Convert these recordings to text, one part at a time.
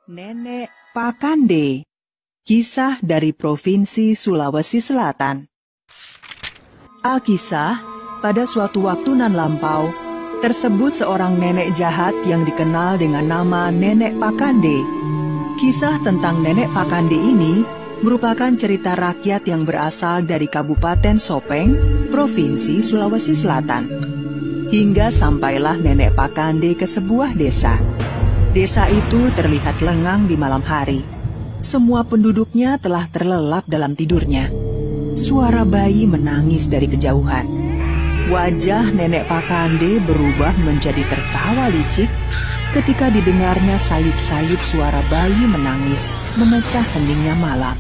Nenek Pakande, kisah dari Provinsi Sulawesi Selatan. Alkisah, pada suatu waktu nan lampau, tersebut seorang nenek jahat yang dikenal dengan nama Nenek Pakande. Kisah tentang Nenek Pakande ini merupakan cerita rakyat yang berasal dari Kabupaten Sopeng, Provinsi Sulawesi Selatan. Hingga sampailah Nenek Pakande ke sebuah desa. Desa itu terlihat lengang di malam hari. Semua penduduknya telah terlelap dalam tidurnya. Suara bayi menangis dari kejauhan. Wajah Nenek Pakande berubah menjadi tertawa licik ketika didengarnya sayup-sayup suara bayi menangis memecah heningnya malam.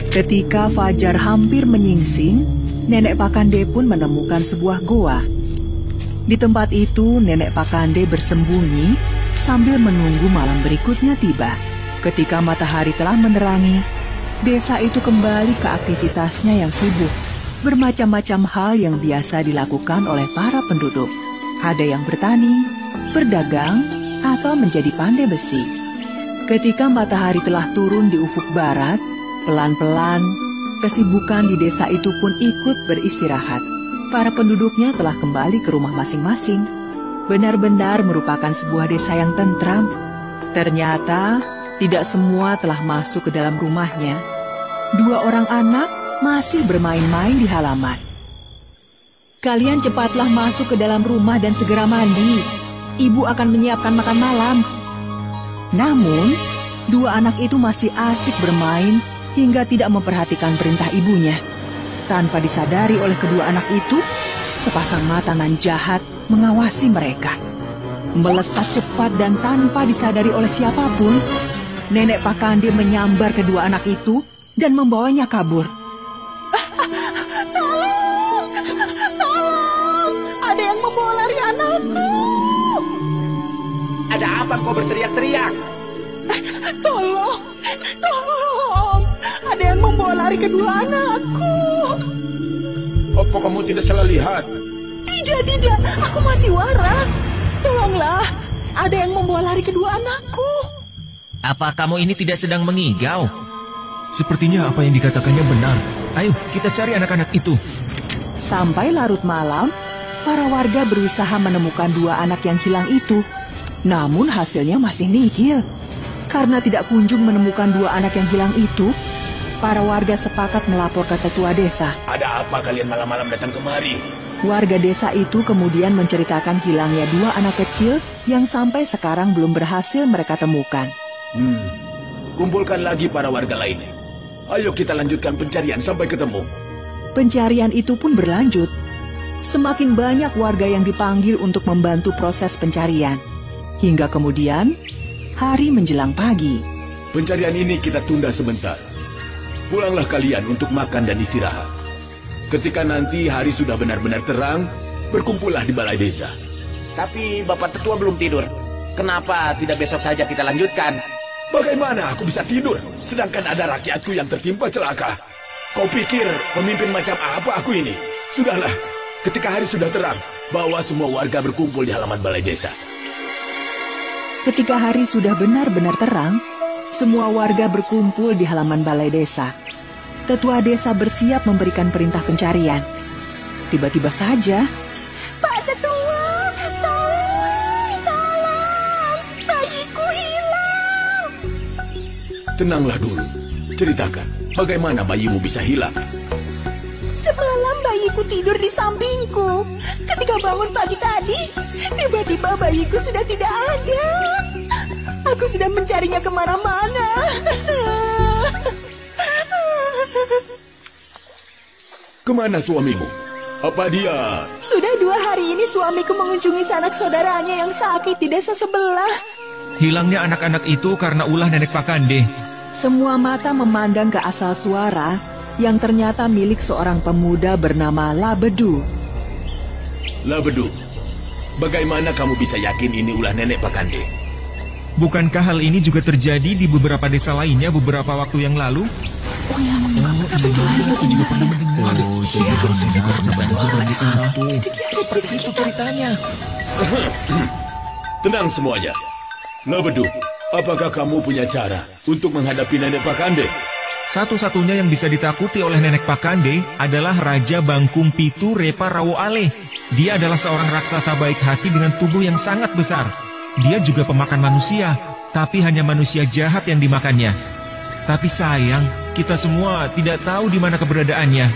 Ketika fajar hampir menyingsing, Nenek Pakande pun menemukan sebuah goa. Di tempat itu, Nenek Pakande bersembunyi sambil menunggu malam berikutnya tiba. Ketika matahari telah menerangi, desa itu kembali ke aktivitasnya yang sibuk. Bermacam-macam hal yang biasa dilakukan oleh para penduduk. Ada yang bertani, berdagang, atau menjadi pandai besi. Ketika matahari telah turun di ufuk barat, pelan-pelan, kesibukan di desa itu pun ikut beristirahat. Para penduduknya telah kembali ke rumah masing-masing. Benar-benar merupakan sebuah desa yang tentram. Ternyata tidak semua telah masuk ke dalam rumahnya. 2 orang anak masih bermain-main di halaman. Kalian cepatlah masuk ke dalam rumah dan segera mandi. Ibu akan menyiapkan makan malam. Namun, 2 anak itu masih asik bermain hingga tidak memperhatikan perintah ibunya. Tanpa disadari oleh kedua anak itu, sepasang mata nan jahat mengawasi mereka. Melesat cepat dan tanpa disadari oleh siapapun, Nenek Pakande menyambar kedua anak itu dan membawanya kabur. Tolong! Tolong! Ada yang membawa lari anakku! Ada apa kau berteriak-teriak? Tolong! Tolong! Ada yang membawa lari kedua anakku! Apa kamu tidak salah lihat? Tidak, aku masih waras. Tolonglah, ada yang membawa lari kedua anakku. Apa kamu ini tidak sedang mengigau? Sepertinya apa yang dikatakannya benar. Ayo, kita cari anak-anak itu. Sampai larut malam, para warga berusaha menemukan 2 anak yang hilang itu. Namun hasilnya masih nihil. Karena tidak kunjung menemukan 2 anak yang hilang itu, para warga sepakat melapor ke tetua desa. Ada apa kalian malam-malam datang kemari? Warga desa itu kemudian menceritakan hilangnya 2 anak kecil yang sampai sekarang belum berhasil mereka temukan. Kumpulkan lagi para warga lainnya. Ayo kita lanjutkan pencarian sampai ketemu. Pencarian itu pun berlanjut. Semakin banyak warga yang dipanggil untuk membantu proses pencarian. Hingga kemudian, hari menjelang pagi. Pencarian ini kita tunda sebentar. Pulanglah kalian untuk makan dan istirahat. Ketika nanti hari sudah benar-benar terang, berkumpullah di balai desa. Tapi Bapak Tetua belum tidur. Kenapa tidak besok saja kita lanjutkan? Bagaimana aku bisa tidur, sedangkan ada rakyatku yang tertimpa celaka? Kau pikir pemimpin macam apa aku ini? Sudahlah, ketika hari sudah terang, bawa semua warga berkumpul di halaman balai desa. Ketika hari sudah benar-benar terang, semua warga berkumpul di halaman balai desa. Tetua desa bersiap memberikan perintah pencarian. Tiba-tiba saja, Pak Tetua, tolong, bayiku hilang. Tenanglah dulu, ceritakan, bagaimana bayimu bisa hilang? Semalam bayiku tidur di sampingku. Ketika bangun pagi tadi, tiba-tiba bayiku sudah tidak ada. Aku sudah mencarinya kemana-mana. Kemana suamimu? Apa dia? Sudah 2 hari ini suamiku mengunjungi sanak saudaranya yang sakit di desa sebelah. Hilangnya anak-anak itu karena ulah Nenek Pakande. Semua mata memandang ke asal suara yang ternyata milik seorang pemuda bernama Labedu. Labedu, bagaimana kamu bisa yakin ini ulah Nenek Pakande? Bukankah hal ini juga terjadi di beberapa desa lainnya beberapa waktu yang lalu? Oh ya, aku juga pernah mendengar. Seperti itu ceritanya. Tenang semuanya. Labedu, Apakah kamu punya cara untuk menghadapi Nenek Pakande? Satu-satunya yang bisa ditakuti oleh Nenek Pakande adalah Raja Bangkung Pitu Repa Rawo Ale. Dia adalah seorang raksasa baik hati dengan tubuh yang sangat besar. Dia juga pemakan manusia, tapi hanya manusia jahat yang dimakannya. Tapi sayang, kita semua tidak tahu di mana keberadaannya.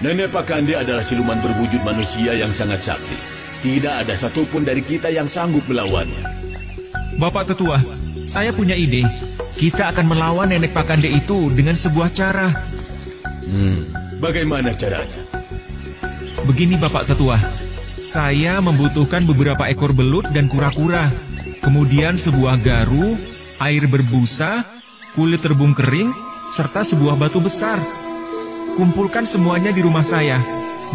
Nenek Pakande adalah siluman berwujud manusia yang sangat sakti. Tidak ada satupun dari kita yang sanggup melawannya. Bapak Tetua, saya punya ide. Kita akan melawan Nenek Pakande itu dengan sebuah cara. Bagaimana caranya? Begini Bapak Tetua, saya membutuhkan beberapa ekor belut dan kura-kura. Kemudian sebuah garu, air berbusa, kulit terbung kering, serta sebuah batu besar. Kumpulkan semuanya di rumah saya,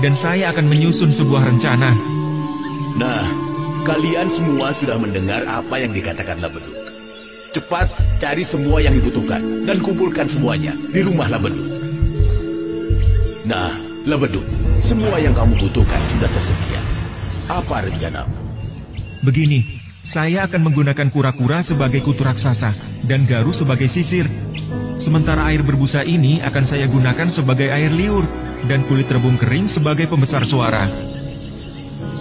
dan saya akan menyusun sebuah rencana. Nah, kalian semua sudah mendengar apa yang dikatakan Labedu. Cepat cari semua yang dibutuhkan dan kumpulkan semuanya di rumah Labedu. Nah, Labedu, semua yang kamu butuhkan sudah tersedia. Apa rencanamu? Begini, saya akan menggunakan kura-kura sebagai kutu raksasa dan garu sebagai sisir. Sementara air berbusa ini akan saya gunakan sebagai air liur dan kulit terbung kering sebagai pembesar suara.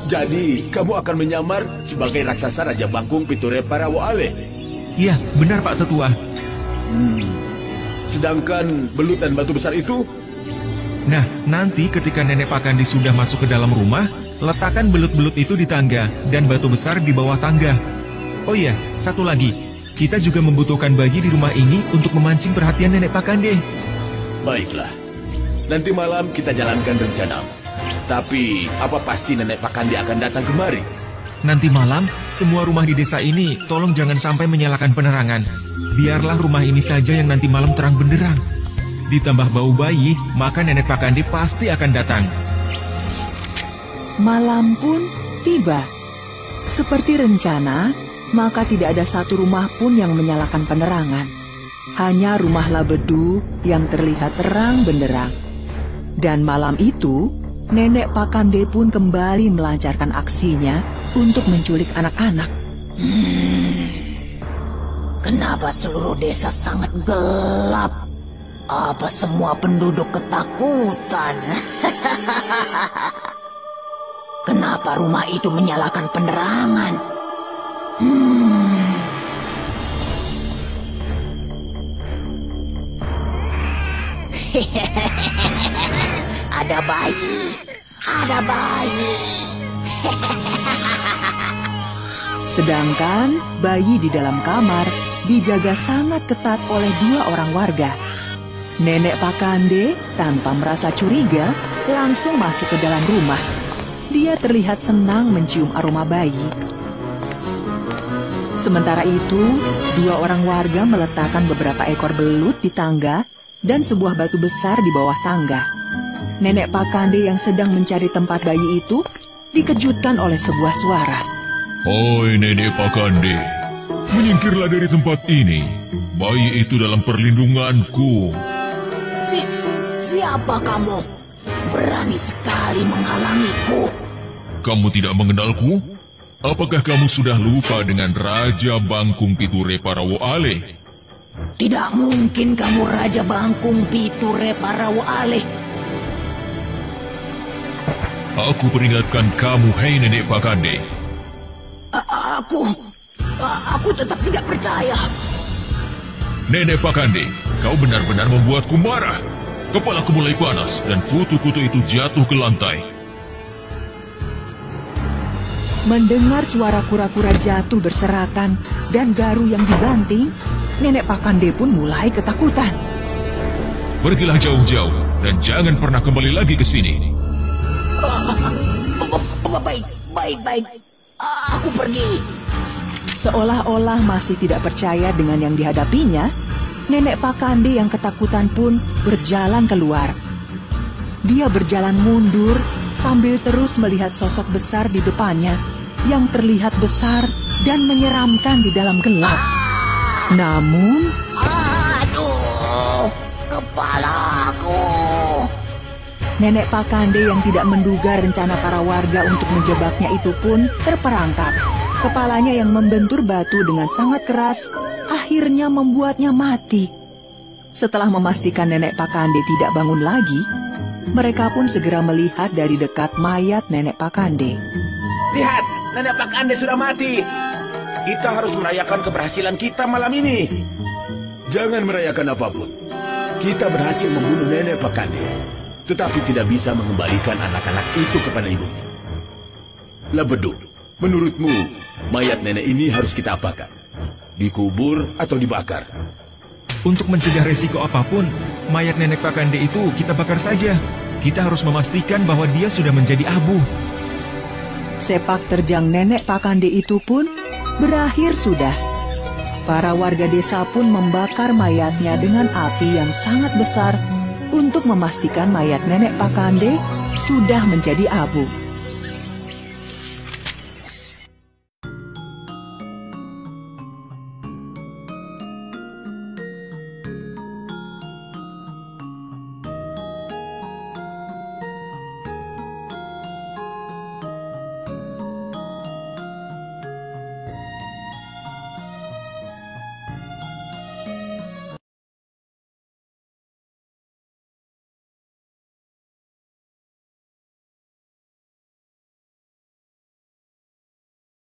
Jadi, kamu akan menyamar sebagai raksasa Raja Bangkung Pitu Repa Rawo Ale? Iya, benar Pak Tetua. Sedangkan belut dan batu besar itu? Nah, nanti ketika Nenek Pakande sudah masuk ke dalam rumah, letakkan belut-belut itu di tangga dan batu besar di bawah tangga. Oh iya, satu lagi. Kita juga membutuhkan bayi di rumah ini untuk memancing perhatian Nenek Pakande. Baiklah, nanti malam kita jalankan rencanamu. Tapi, apa pasti Nenek Pakande akan datang kemari? Nanti malam, semua rumah di desa ini tolong jangan sampai menyalakan penerangan. Biarlah rumah ini saja yang nanti malam terang benderang. Ditambah bau bayi, maka Nenek Pakande pasti akan datang. Malam pun tiba. Seperti rencana, maka tidak ada satu rumah pun yang menyalakan penerangan. Hanya rumah Labedu yang terlihat terang benderang. Dan malam itu, Nenek Pakande pun kembali melancarkan aksinya untuk menculik anak-anak. Kenapa seluruh desa sangat gelap? Apa semua penduduk ketakutan? Kenapa rumah itu menyalakan penerangan? Ada bayi. Ada bayi. Sedangkan bayi di dalam kamar dijaga sangat ketat oleh dua orang warga. Nenek Pakande tanpa merasa curiga langsung masuk ke dalam rumah. Dia terlihat senang mencium aroma bayi. Sementara itu, dua orang warga meletakkan beberapa ekor belut di tangga dan sebuah batu besar di bawah tangga. Nenek Pakande yang sedang mencari tempat bayi itu dikejutkan oleh sebuah suara. Hai Nenek Pakande, menyingkirlah dari tempat ini. Bayi itu dalam perlindunganku. Siapa kamu? Berani sekali menghalangiku. Kamu tidak mengenalku? Apakah kamu sudah lupa dengan Raja Bangkung Pitu Repa Rawo Ale? Tidak mungkin kamu Raja Bangkung Pitu Repa Rawo Ale. Aku peringatkan kamu, hei Nenek Pakande. Aku tetap tidak percaya. Nenek Pakande, kau benar-benar membuatku marah. Kepalaku mulai panas dan kutu-kutu itu jatuh ke lantai. Mendengar suara kura-kura jatuh berserakan dan garu yang dibanting, Nenek Pakande pun mulai ketakutan. Pergilah jauh-jauh dan jangan pernah kembali lagi ke sini. Baik. Aku pergi. Seolah-olah masih tidak percaya dengan yang dihadapinya, Nenek Pakande yang ketakutan pun berjalan keluar. Dia berjalan mundur sambil terus melihat sosok besar di depannya yang terlihat besar dan menyeramkan di dalam gelap. Namun, aduh, kepalaku. Nenek Pakande yang tidak menduga rencana para warga untuk menjebaknya itu pun terperangkap. Kepalanya yang membentur batu dengan sangat keras akhirnya membuatnya mati. Setelah memastikan Nenek Pakande tidak bangun lagi, mereka pun segera melihat dari dekat mayat Nenek Pakande. Lihat, Nenek Pakande sudah mati. Kita harus merayakan keberhasilan kita malam ini. Jangan merayakan apapun. Kita berhasil membunuh Nenek Pakande, tetapi tidak bisa mengembalikan anak-anak itu kepada ibunya. Labedu, menurutmu mayat nenek ini harus kita apakan? Dikubur atau dibakar? Untuk mencegah resiko apapun, mayat Nenek Pakande itu kita bakar saja. Kita harus memastikan bahwa dia sudah menjadi abu. Sepak terjang Nenek Pakande itu pun berakhir sudah. Para warga desa pun membakar mayatnya dengan api yang sangat besar untuk memastikan mayat Nenek Pakande sudah menjadi abu.